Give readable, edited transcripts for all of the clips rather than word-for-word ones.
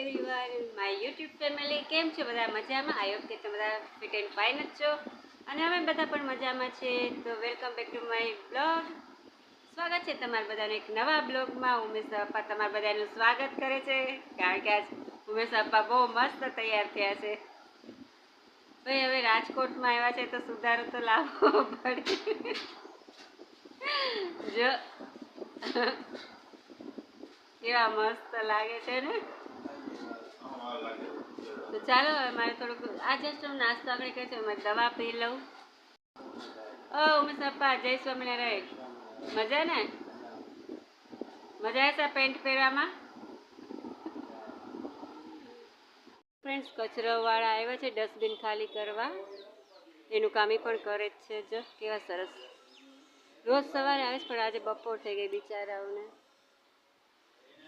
Everyone my YouTube family કેમ છો બધા મજામાં? આઈ હોપ કે તમે બધા ફિટ એન્ડ ફાઇન જ છો અને અમે બધા પણ મજામાં છે. તો welcome back to my blog. સ્વાગત છે તમારા બધાનું એક નવા બ્લોગમાં. ઉમેશ અપ્પા તમારા બધાનું સ્વાગત કરે છે કારણ કે આજ ઉમેશ અપ્પા બહુ મસ્ત તૈયાર થયા છે. ભાઈ હવે રાજકોટમાં આવ્યા છે તો સુધારો તો લાવવો પડે. જો કેવા મસ્ત લાગે છે ને. તો ચાલો મારે થોડુંક આ જસ્ટ હું નાસ્તો આગળ કહે છે, મારે દવા પી લઉં. ઓ ઉમેશ અપ્પા, જય સ્વામિનારાયણ. મજા ને? મજા આવશે પેન્ટ પહેરવામાં? ફ્રેન્ડ્સ, કચરાવાળા આવ્યા છે ડસ્ટબિન ખાલી કરવા. એનું કામ પણ કરે જ છે. જો કેવા સરસ. રોજ સવારે આવે છે પણ આજે બપોર થઈ ગઈ બિચારાઓને.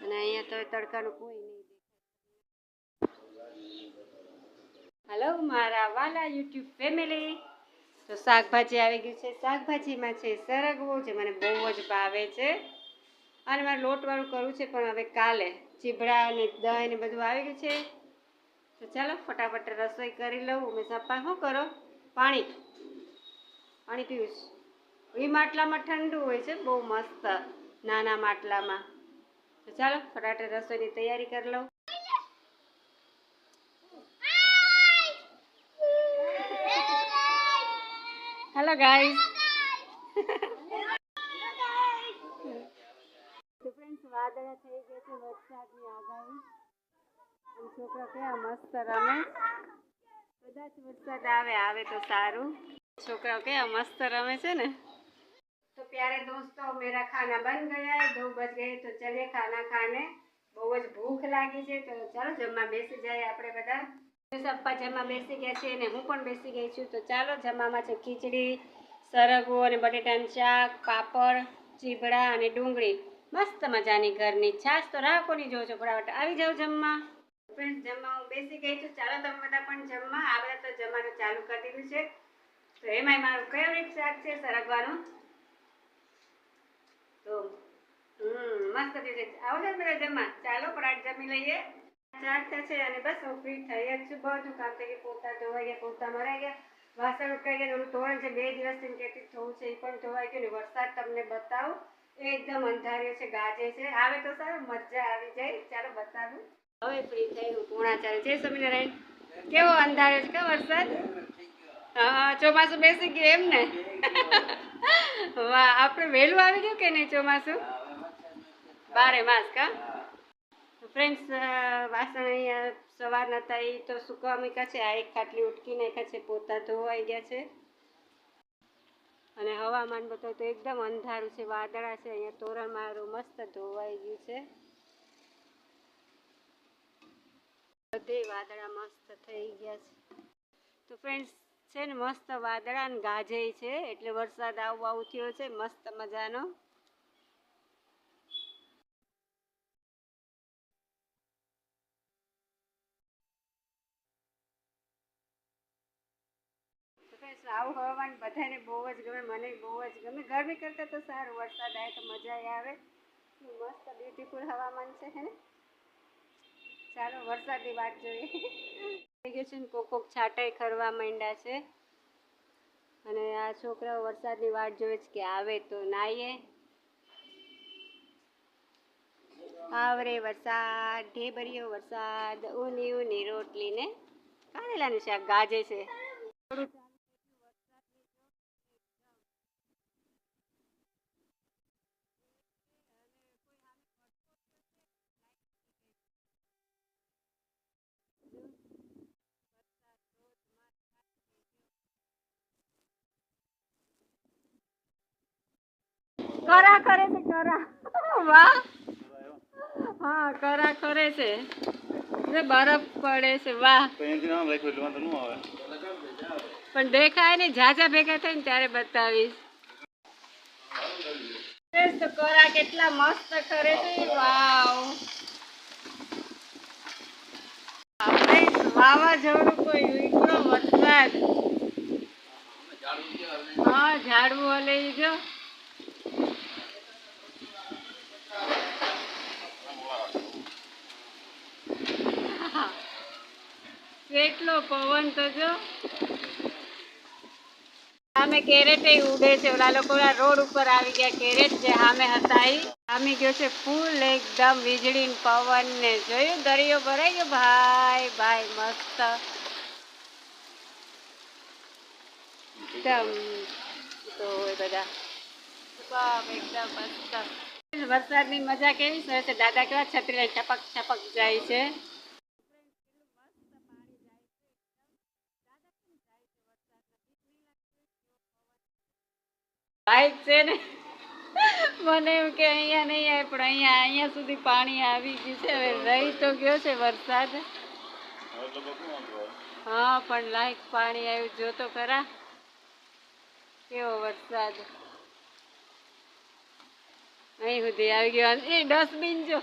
અને અહીંયા તો તડકાનું કોઈ નહીં. હેલો મારા વાલા યુટ્યુબ ફેમિલી. તો શાકભાજી આવી ગયું છે. શાકભાજીમાં છે સરગવો, જે મને બહુ જ ભાવે છે. અને મારે લોટવાળું કરવું છે પણ હવે કાલે. ચીભડા અને દહીં ને બધું આવી ગયું છે. તો ચાલો ફટાફટ રસોઈ કરી લઉં. ઉમેશ અપ્પા શું કરો? પાણી પીવું છે. એ માટલામાં ઠંડુ હોય છે, બહુ મસ્ત નાના માટલામાં. તો ચાલો ફટાફટ રસોઈની તૈયારી કરી લઉં. Hello guys. તો ફ્રેન્ડ્સ, વાદળા થઈ ગયા છે, વરસાદની આગાહી. છોકરા કેવા મસ્ત રમે. કદાચ વરસાદ આવે તો સારું. છોકરાઓ કેવા મસ્ત રમે છે ને. તો પ્યારે દોસ્તો, મેરા ખાના બન ગયા, 2 બજ ગए તો ચલે ખાના ખાને. બહુ જ ભૂખ લાગી છે તો ચાલો જમવા બેસી જાય આપણે બધા. ઉમેશ અપ્પા જમવા બેસી ગયા છે અને હું પણ બેસી ગઈ છું. તો ચાલો જમવામાં છે ખીચડી, સરગવો અને બટેટાનું શાક, પાપડ, ચીભડા અને ડુંગળી. મસ્ત મજાની ઘરની છાશ. તો રાહ કોની જોવો છો? ફટાફટ આવી જાઓ જમવા. ફ્રેન્ડ્સ, જમવા હું બેસી ગઈ છું. ચાલો તમે બધા પણ જમવા. આ બધા તો જમવાનું ચાલુ કરી દીધું છે. તો એમાંય મારું ફેવરિટ શાક છે સરગવાનું. તો મસ્ત છે. આવો ને બધા જમવા. ચાલો ફટાફટ જમી લઈએ. ચાર છે અને બસ હું ફ્રી થઈ જ છું. બધું કામ થઈ ગયું. પોતા ધોવાઈ ગયા, પોતા મરાઈ ગયા, વાસણ ઉઠાઈ ગયા. થોડું ધોરણ છે 2 દિવસથી કેટલી થવું છે એ પણ ધોવાઈ ગયું ને. વરસાદ તમને બતાવું એકદમ અંધાર્યો છે, ગાજે છે. આવે તો સારું, મજા આવી જાય. ચાલો બતાવું. હવે ફ્રી થઈ હું 3:45. જય સ્વામિનારાયણ. કેવો અંધાર્યો છે કે વરસાદ? હા, ચોમાસું બેસી ગયું એમ ને. વાહ, આપણે વહેલું આવી ગયું કે નહીં ચોમાસું? 12 માસ કા. ફ્રેન્ડ્સ, વાસણ અહીંયા સવાર નતા એ તો સુકવા મૂક્યા છે. આ એક ખાટલી ઉટકી નાખ્યા છે. પોતા ધોવાઈ ગયા છે. અને હવામાન બતાવે તો એકદમ અંધારું છે, વાદળા છે. અહીંયા તોરણ મારું મસ્ત ધોવાઈ ગયું છે. બધે વાદળા મસ્ત થઈ ગયા છે. તો ફ્રેન્ડ્સ છે ને, મસ્ત વાદળા ને ગાજે છે એટલે વરસાદ આવું થયો છે મસ્ત મજાનો. આવું હવામાન બધાને બહુ જ ગમે, મને બહુ જ ગમે. ગરમી કરતાં તો સારું, વરસાદ આવે તો મજા આવે. મસ્ત બ્યુટીફુલ હવામાન છે હે ને. ચાલો વરસાદની વાત જોઈએ. થઈ ગયું છે ને, કોક છાંટાઈ કરવા માંડ્યા છે. અને આ છોકરાઓ વરસાદની વાટ જોવે છે કે આવે તો નાહીએ. આવરે વરસાદ, ઢેબરિયો વરસાદ, ઊની ઊની રોટલી ને કારેલાનું શાક. ગાજે છે. કરા કરે છે, કરા. વાહ. હા, કરા કરે છે. બરફ પડે છે. વાહ. પણ દેખાય નહીં, ઝાઝા ભેગા થાય ને ત્યારે બતાવીશ. તો કરા કેટલા મસ્ત કરે છે. વાવ. વાવાઝોડું કોઈ એટલો વરસાદ. હા, ઝાડવું હલે જો. આહા કેટલો પવન તો જો સામે કેરેટ ઉડે છે. ઓલા લોકો રોડ ઉપર આવી ગયા. કેરેટ જે સામે હતા એ સામી ગયો છે ફૂલ એકદમ વીજળી પવન ને જોયું દરિયો ભરાઈ ગયો ભાઈ ભાઈ મસ્ત એકદમ તો એ બધા એકદમ મસ્ત વરસાદની મજા કેવી સરસ છે. દાદા કેવા છત્રી લઈને ટપક ટપક જાય છે. બાઈક છે ને મને એમ કે અહીંયા નહીં આવે પણ અહીંયા સુધી પાણી આવી ગયું છે. હવે રહી તો ગયો છે વરસાદ. હા પણ લાઈક પાણી આવ્યું જો તો ખરા કેવો વરસાદ અહીં સુધી આવી ગયો. એ ડસ્ટબિન જો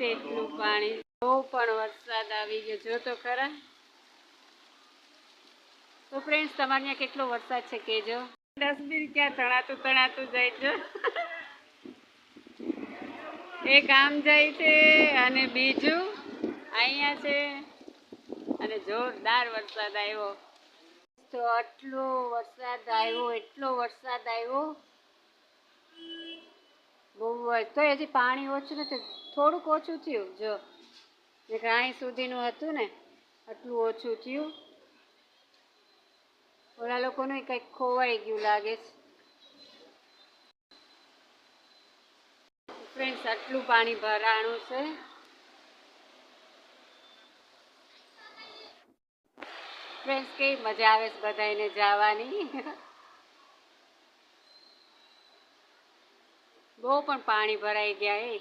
એટલું પાણી બહુ પણ વરસાદ આવી ગયો જો તો ખરા. તો ફ્રેન્ડ્સ તમારે ત્યાં કેટલો વરસાદ છે કેજો. ડસ્ટબિન ક્યાં તણાતું તણાતું જાય છે. એક આમ જાય છે અને બીજું અહીંયા છે અને જોરદાર વરસાદ આવ્યો. તો એટલો વરસાદ આવ્યો એટલો વરસાદ આવ્યો બહુ જ. તો હજી પાણી ઓછું નથી થોડુંક ઓછું થયું જો અહીં સુધીનું હતું ને આટલું ઓછું થયું. ઓલા લોકોનું કંઈક ખોવાઈ ગયું લાગે છે. ફ્રેન્ડ્સ આટલું પાણી ભરાણું છે. ફ્રેન્ડ્સ કેવી મજા આવે છે બધાને જવાની. બહુ પણ પાણી ભરાઈ ગયા એ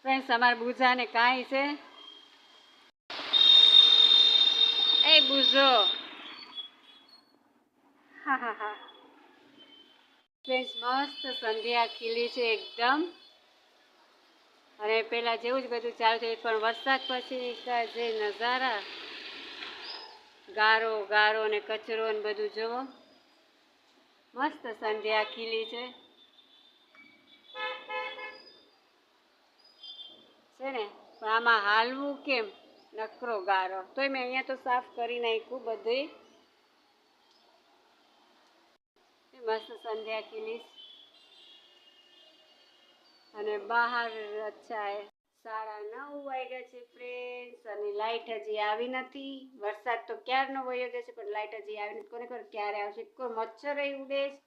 ફ્રેન્ડ્સ. અમારા બુઝાને કાંઈ છે એ બુઝો હા હા હા ફ્રેન્ડ્સ મસ્ત સંધ્યા ખીલી છે એકદમ. અને પેલા જેવું જ બધું ચાલુ થયું પણ વરસાદ પછી જે નજારા ગારો ગારો ને કચરો ને બધું જુઓ મસ્ત સંધ્યા ખીલી છે ને. પણ આમાં હાલવું કેમ નકરો ગારો. તોય મેં અહીંયા તો સાફ કરી નાખ્યું બધું. મસ્ત સંધ્યા ખીલી અને બહાર અચ્છા 9:30 વાગ્યા છે ફ્રેન્ડ્સ અને લાઈટ હજી આવી નથી. વરસાદ તો ક્યારનો વયો ગયો છે પણ લાઈટ હજી આવી નથી. કોને ખબર ક્યારે આવશે. કોઈ મચ્છર ઉડે છે.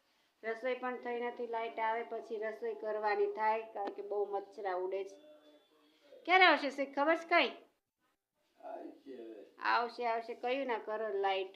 રસોઈ પણ થઈ નથી. લાઈટ આવે પછી રસોઈ કરવાની થાય કારણ કે બહુ મચ્છરા ઉડે છે. ક્યારે આવશે ખબર છે કઈ આવશે કયું ના કરો લાઈટ.